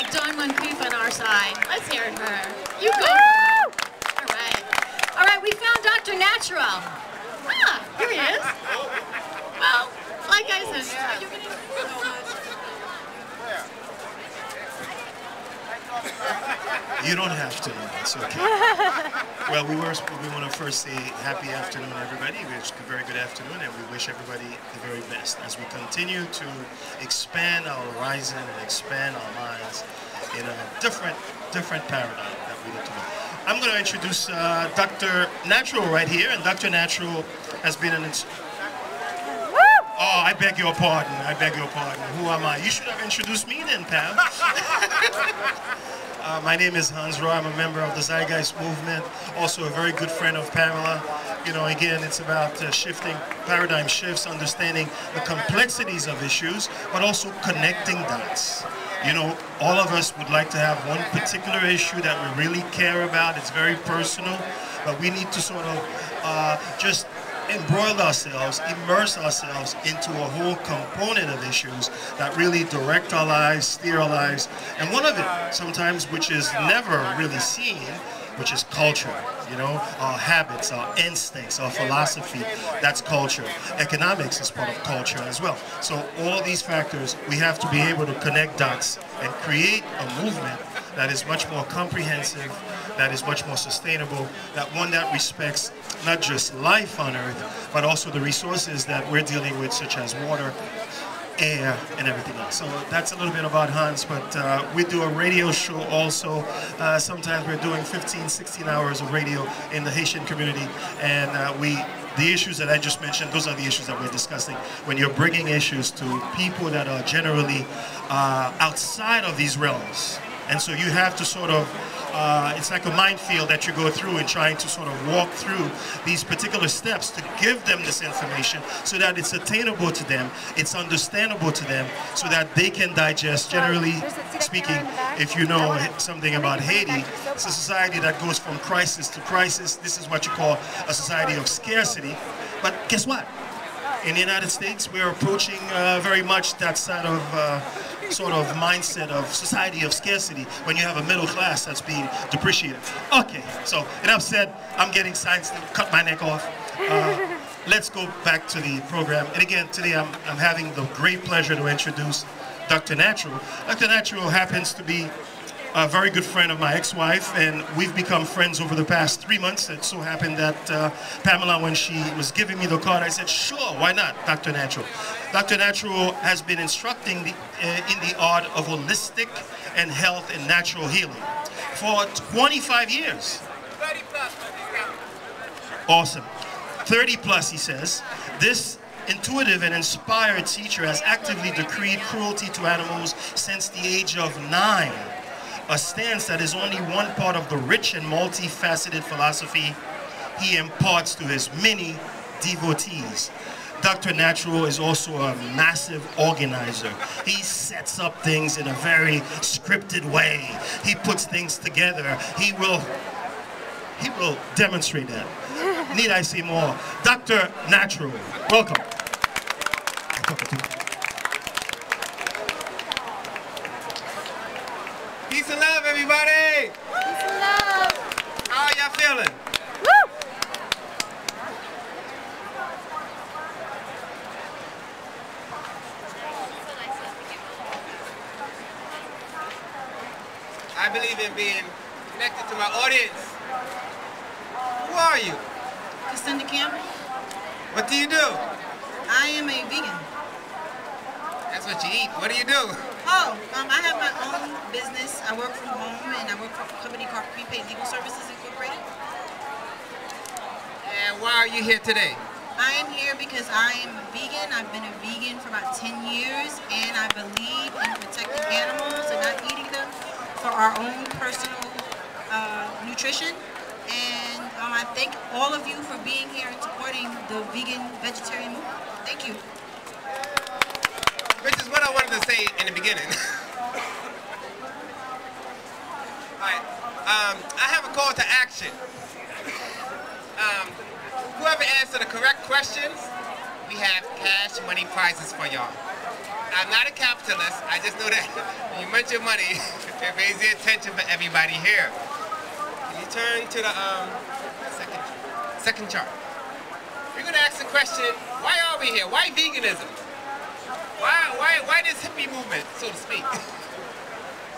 like Dawn Moncrief on our side. Let's hear it for her. You go for her. All right. All right, we found Dr. Natural. Ah, here he is. Well, like I said, are you getting so much? You don't have to know. It's okay. Well, we want to first say happy afternoon, everybody. It's a very good afternoon, and we wish everybody the very best as we continue to expand our horizon and expand our minds in a different paradigm that we need to know. I'm going to introduce Dr. Natural right here, and Dr. Natural has been an... Oh, I beg your pardon. I beg your pardon. Who am I? You should have introduced me then, Pam. My name is Hans Roy. I'm a member of the Zeitgeist movement, also a very good friend of Pamela. You know, again, it's about shifting paradigm shifts, understanding the complexities of issues, but also connecting dots. You know, all of us would like to have one particular issue that we really care about. It's very personal, but we need to sort of just embroil ourselves, immerse ourselves into a whole component of issues that really direct our lives, steer our lives. And one of it, sometimes, which is never really seen, which is culture. You know, our habits, our instincts, our philosophy, that's culture. Economics is part of culture as well. So all these factors, we have to be able to connect dots and create a movement that is much more comprehensive, that is much more sustainable, that one that respects not just life on Earth, but also the resources that we're dealing with, such as water, air, and everything else. So that's a little bit about Hans, but we do a radio show also. Sometimes we're doing 15, 16 hours of radio in the Haitian community, and the issues that I just mentioned, those are the issues that we're discussing. When you're bringing issues to people that are generally outside of these realms. And so you have to sort of, it's like a minefield that you go through in trying to sort of walk through these particular steps to give them this information so that it's attainable to them, it's understandable to them, so that they can digest. Generally speaking, if you know something about Haiti, it's a society that goes from crisis to crisis. This is what you call a society of scarcity. But guess what? In the United States, we're approaching very much that side of sort of mindset of society of scarcity when you have a middle class that's being depreciated. Okay, so enough said. I'm getting signs to cut my neck off. Let's go back to the program. And again, today I'm having the great pleasure to introduce Dr. Natural. Dr. Natural happens to be a very good friend of my ex-wife, and we've become friends over the past 3 months. It so happened that Pamela, when she was giving me the card, I said, sure, why not, Dr. Natural? Dr. Natural has been instructing in the art of holistic and health and natural healing for 25 years. 30 plus. Awesome. 30 plus, he says. This intuitive and inspired teacher has actively decreed cruelty to animals since the age of 9. A stance that is only one part of the rich and multifaceted philosophy he imparts to his many devotees. Dr. Natural is also a massive organizer. He sets up things in a very scripted way. He puts things together. He will demonstrate that. Need I say more? Dr. Natural, welcome. Peace and love, everybody! Peace and love. How are y'all feeling? Woo! I believe in being connected to my audience. Who are you? Cassandra Campbell. What do you do? I am a vegan. That's what you eat. What do you do? Oh, I have my own business. I work from home, and I work for a company called Prepaid Legal Services Incorporated. And why are you here today? I am here because I am a vegan. I've been a vegan for about 10 years, and I believe in protecting animals and not eating them for our own personal nutrition. And I thank all of you for being here and supporting the vegan vegetarian movement. Thank you. Which is what I wanted to say in the beginning. Alright, I have a call to action. Whoever answered the correct questions, we have cash money prizes for y'all. I'm not a capitalist. I just know that when you mention money, it raises the attention for everybody here. Can you turn to the second chart? We're going to ask the question, why are we here? Why veganism? Why this hippie movement, so to speak?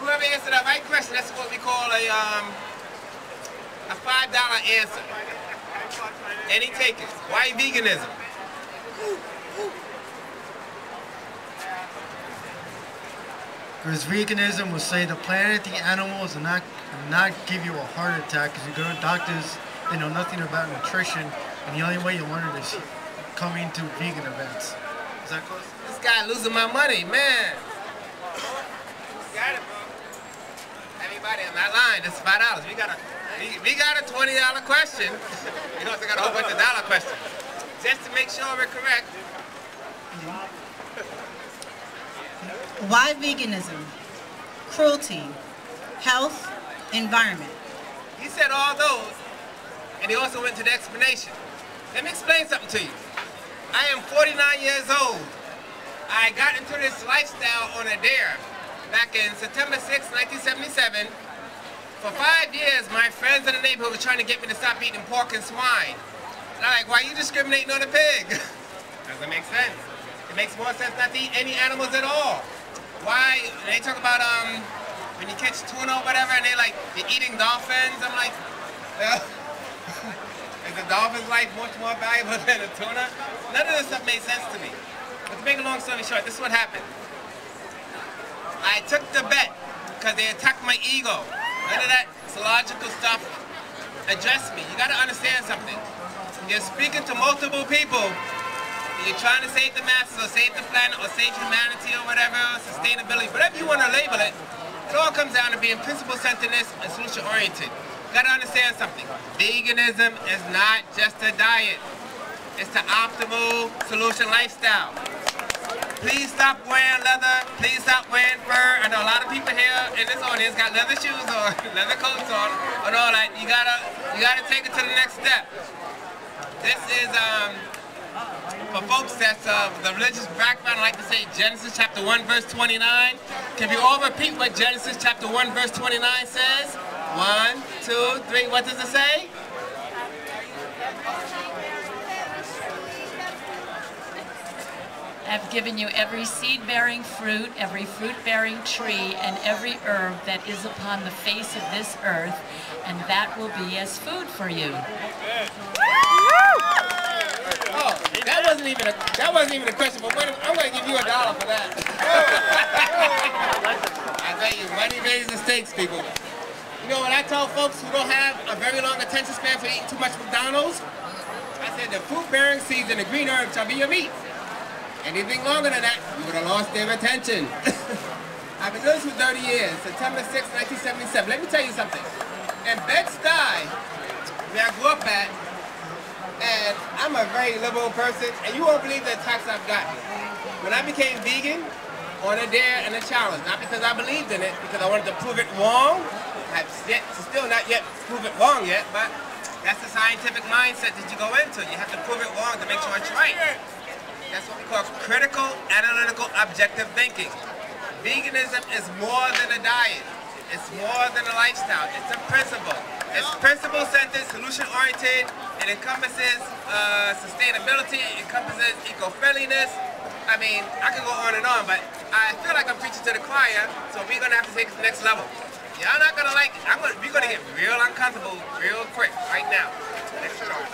Whoever answered that right question, that's what we call a $5 answer. Any takers? Why veganism? Because veganism will save the planet, the animals, and not give you a heart attack. Because you go to doctors, they know nothing about nutrition, and the only way you learn it is coming to vegan events. Is that close? This guy losing my money, man. Got it, bro. Everybody, I'm not lying. This is $5. We got a $20 question. We also got a whole bunch of dollar questions. Just to make sure we're correct. Why veganism? Cruelty, health, environment. He said all those, and he also went to the explanation. Let me explain something to you. I am 49 years old. I got into this lifestyle on a dare back in September 6, 1977. For 5 years, my friends in the neighborhood were trying to get me to stop eating pork and swine. And I'm like, why are you discriminating on a pig? Doesn't make sense. It makes more sense not to eat any animals at all. Why? They talk about when you catch tuna or whatever, and they're like, you're eating dolphins. I'm like, is the dolphin's life much more valuable than a tuna? None of this stuff made sense to me. But to make a long story short, this is what happened. I took the bet because they attacked my ego. None of that psychological stuff addressed me. You got to understand something. You're speaking to multiple people. You're trying to save the masses or save the planet or save humanity or whatever, sustainability, whatever you want to label it, it all comes down to being principle-centeredness and solution-oriented. You got to understand something. Veganism is not just a diet. It's the optimal solution lifestyle. Please stop wearing leather. Please stop wearing fur. I know a lot of people here in this audience got leather shoes on, leather coats on, and all that. You gotta take it to the next step. This is for folks that's of the religious background. I like to say Genesis chapter 1 verse 29. Can we all repeat what Genesis chapter 1 verse 29 says? 1, 2, 3. What does it say? I've given you every seed-bearing fruit, every fruit-bearing tree, and every herb that is upon the face of this earth, and that will be as food for you. Oh, that wasn't even a question, but I'm going to give you $1 for that. I tell you, money raises the stakes, people. You know what I tell folks who don't have a very long attention span for eating too much McDonald's? I said the fruit-bearing seeds and the green herbs shall be your meat. Anything longer than that, you would have lost their attention. I've been doing this for 30 years, September 6, 1977. Let me tell you something. In Bed-Stuy, where I grew up at, and I'm a very liberal person, and you won't believe the attacks I've gotten. When I became vegan, on a dare and a challenge, not because I believed in it, because I wanted to prove it wrong. I've still not yet proved it wrong yet, but that's the scientific mindset that you go into. You have to prove it wrong to make sure it's right. That's what we call critical, analytical, objective thinking. Veganism is more than a diet. It's more than a lifestyle. It's a principle. It's principle-centered, solution-oriented. It encompasses sustainability. It encompasses eco-friendliness. I mean, I can go on, but I feel like I'm preaching to the choir, so we're going to have to take it to the next level. Y'all not going to like it. We're going to get real uncomfortable real quick right now. Next chart.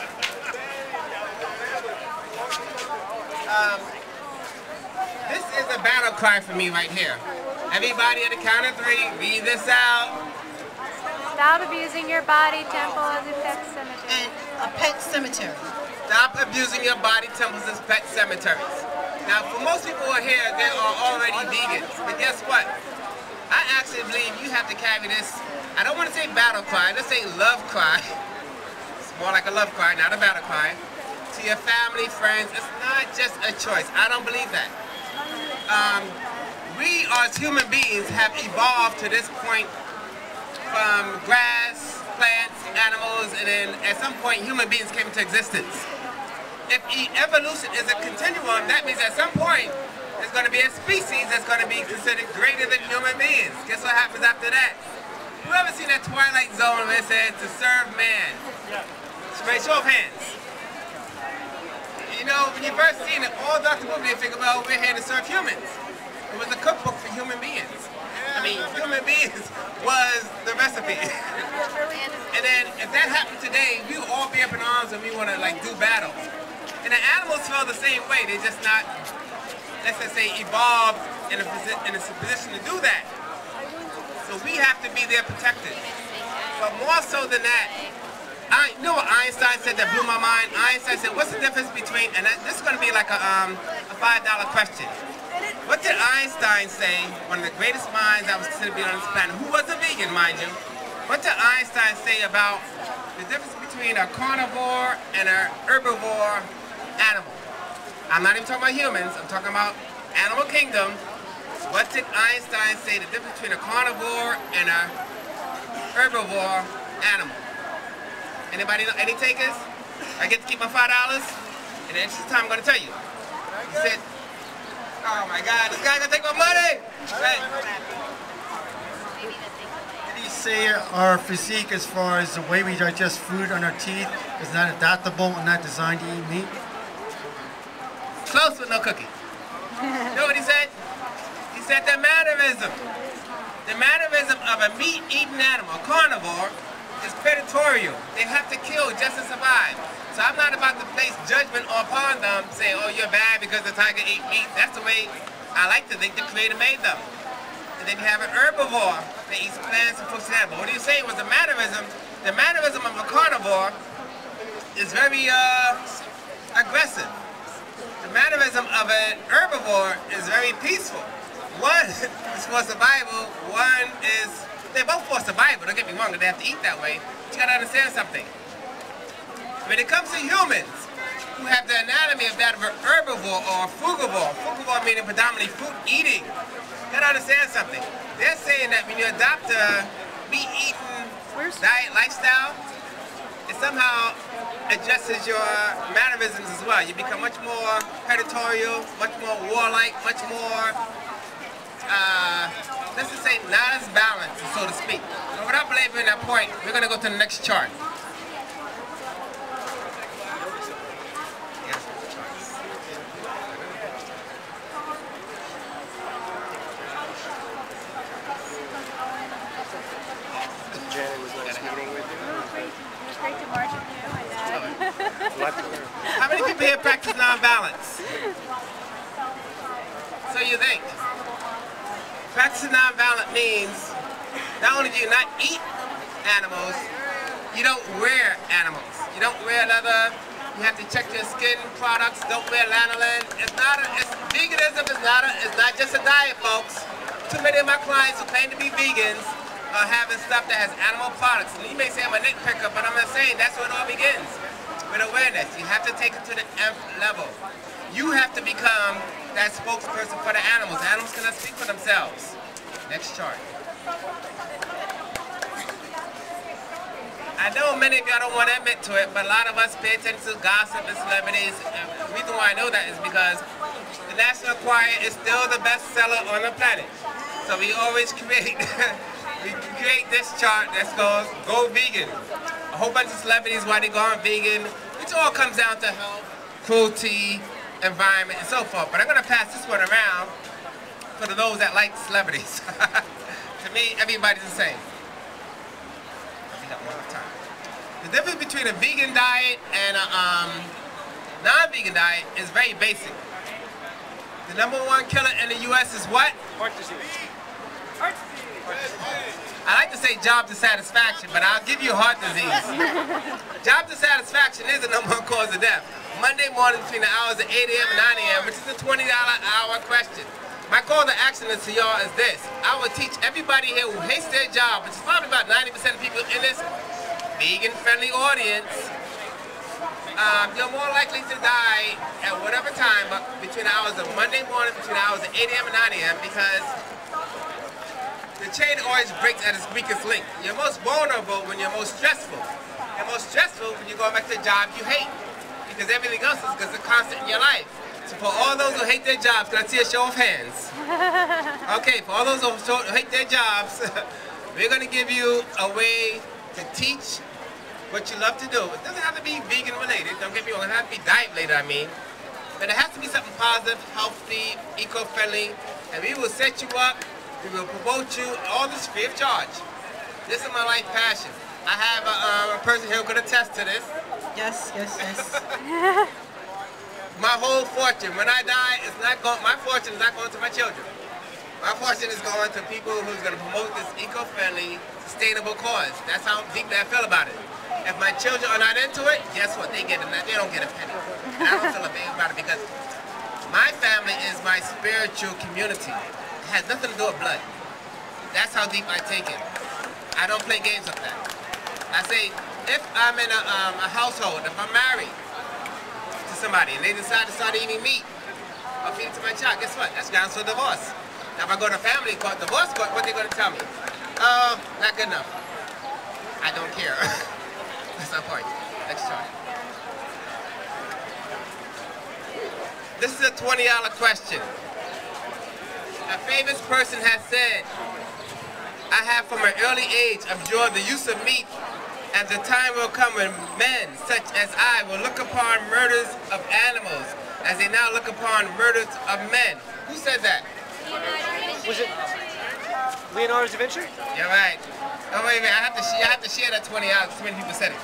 This is a battle cry for me right here. Everybody at the count of 3, read this out. Stop abusing your body, temple as a pet cemetery. And a pet cemetery. Stop abusing your body, temples as pet cemeteries. Now, for most people who are here, they are already vegans. But guess what? I actually believe you have to carry this, I don't want to say battle cry, let's say love cry. It's more like a love cry, not a battle cry. To your family, friends, it's not just a choice. I don't believe that. We as human beings have evolved to this point from grass, plants, animals, and then at some point human beings came into existence. If evolution is a continuum, that means at some point there's there's going to be a species that's going to be considered greater than human beings. Guess what happens after that? You ever seen that Twilight Zone where it says to serve man? Show of hands. You know, when you first seen it, all Dr. Movie, they figure, well, we're here to serve humans. It was a cookbook for human beings. I mean, human beings was the recipe. And then, if that happened today, we would all be up in arms and we want to, like, do battle. And the animals feel the same way. They're just not, let's just say, evolved in a position to do that. So we have to be their protectors. But more so than that, you know what Einstein said that blew my mind? Einstein said, what's the difference between, and this is going to be like a $5 question. What did Einstein say, one of the greatest minds that was considered to be on this planet, who was a vegan, mind you? What did Einstein say about the difference between a carnivore and an herbivore animal? I'm not even talking about humans, I'm talking about animal kingdom. What did Einstein say the difference between a carnivore and a herbivore animal? Anybody know, any takers? I get to keep my $5? In the interest of time, I'm going to tell you. He said, oh my God, this guy's going to take my money! Right. Did he say our physique as far as the way we digest food on our teeth is not adaptable and not designed to eat meat? Close with no cookie. You know what he said? He said the mannerism of a meat-eating animal, a carnivore, is predatorial. They have to kill just to survive. So I'm not about to place judgment upon them, saying, oh, you're bad because the tiger ate meat. That's the way I like to think the Creator made them. And then you have an herbivore that eats plants and fruits and animals. What do you say was the mannerism? The mannerism of a carnivore is very aggressive. The mannerism of an herbivore is very peaceful. One is for survival, one is, they're both for survival, don't get me wrong, they have to eat that way. But you gotta understand something. When it comes to humans, who have the anatomy of that of an herbivore or a frugivore, frugivore meaning predominantly fruit eating, you gotta understand something. They're saying that when you adopt a meat-eating diet lifestyle, it somehow adjusts your mannerisms as well. You become much more predatorial, much more warlike, much more, let's just say, not as balanced, so to speak. But without belaboring that point, we're going to go to the next chart. Janet was nice meeting with you. It was great to march with you and How many people here practice nonviolence? So you think? Practicing nonviolent means not only do you not eat animals, you don't wear animals. You don't wear leather. You have to check your skin products. Don't wear lanolin. Veganism is not just a diet, folks. Too many of my clients who claim to be vegans are having stuff that has animal products. And you may say I'm a nitpicker, but I'm not saying that's where it all begins. With awareness, you have to take it to the nth level. You have to become that spokesperson for the animals. The animals cannot speak for themselves. Next chart. I know many of y'all don't want to admit to it, but a lot of us pay attention to gossip and celebrities. And the reason why I know that is because the National Choir is still the best seller on the planet. So we always create this chart that goes, go vegan. A whole bunch of celebrities, why they going vegan, which all comes down to health, cruelty, environment, and so forth. But I'm going to pass this one around for those that like celebrities. To me, everybody's the same. The difference between a vegan diet and a non-vegan diet is very basic. The #1 killer in the U.S. is what? Heart disease. Heart disease. I like to say job dissatisfaction, but I'll give you heart disease. Job dissatisfaction is the #1 cause of death. Monday morning between the hours of 8 a.m. and 9 a.m., which is a $20 an hour question. My call to action to y'all is this. I will teach everybody here who hates their job, which is probably about 90% of people in this vegan-friendly audience, you're more likely to die at whatever time between the hours of Monday morning, between the hours of 8 a.m. and 9 a.m. because the chain always breaks at its weakest link. You're most vulnerable when you're most stressful. You're most stressful when you go back to a job you hate because everything else is constant in your life. So for all those who hate their jobs, can I see a show of hands? Okay, for all those who hate their jobs, we're going to give you a way to teach what you love to do. It doesn't have to be vegan related. Don't get me wrong. It doesn't have to be diet related, I mean. But it has to be something positive, healthy, eco-friendly. And we will set you up. We will promote you. All this free of charge. This is my life passion. I have a person here who can attest to this. Yes, yes, yes. My whole fortune, when I die, it's not going. My fortune is not going to my children. My fortune is going to people who's going to promote this eco-friendly, sustainable cause. That's how deeply I feel about it. If my children are not into it, guess what? They don't get a penny. And I don't feel a big about it because my family is my spiritual community. It has nothing to do with blood. That's how deep I take it. I don't play games with that. I say, if I'm in a household, if I'm married to somebody and they decide to start eating meat, I'll feed it to my child. Guess what? That's grounds for divorce. Now if I go to family court, divorce court, what are they going to tell me? Oh, not good enough. I don't care. That's our point. Next chart. This is a $20 question. A famous person has said, I have from an early age abjured the use of meat, and the time will come when men such as I will look upon murders of animals as they now look upon murders of men. Who said that? Was it Leonardo da Vinci? You're right. Oh, wait a minute. I have to share that 20 out. So many people said it.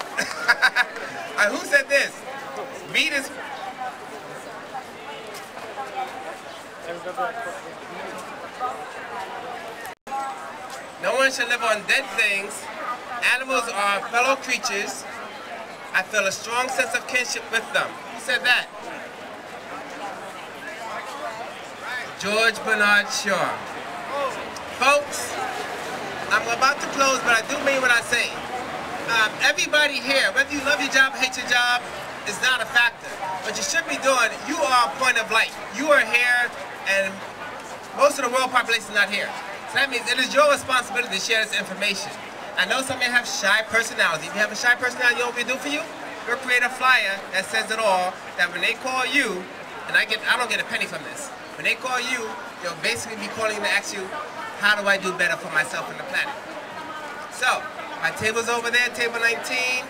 Who said this? Meat is... No one should live on dead things. Animals are fellow creatures. I feel a strong sense of kinship with them. Who said that? George Bernard Shaw. Folks, I'm about to close, but I do mean what I say. Everybody here, whether you love your job or hate your job, is not a factor. What you should be doing, you are a point of light. You are here, and most of the world population is not here. So that means it is your responsibility to share this information. I know some of you have shy personality. If you have a shy personality, you know what we do for you? We'll create a flyer that says it all, that when they call you, and I don't get a penny from this. When they call you, they'll basically be calling to ask you, how do I do better for myself and the planet? So, my table's over there, table 19.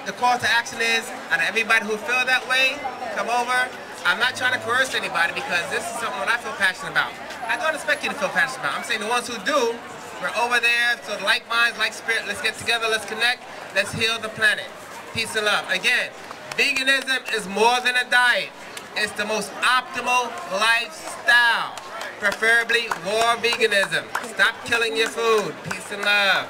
The call to action is, out of everybody who feel that way, come over. I'm not trying to coerce anybody because this is something that I feel passionate about. I don't expect you to feel passionate about. I'm saying the ones who do, we're over there, so like minds, like spirit, let's get together, let's connect, let's heal the planet. Peace and love. Again, veganism is more than a diet. It's the most optimal lifestyle. Preferably raw veganism. Stop killing your food. Peace and love.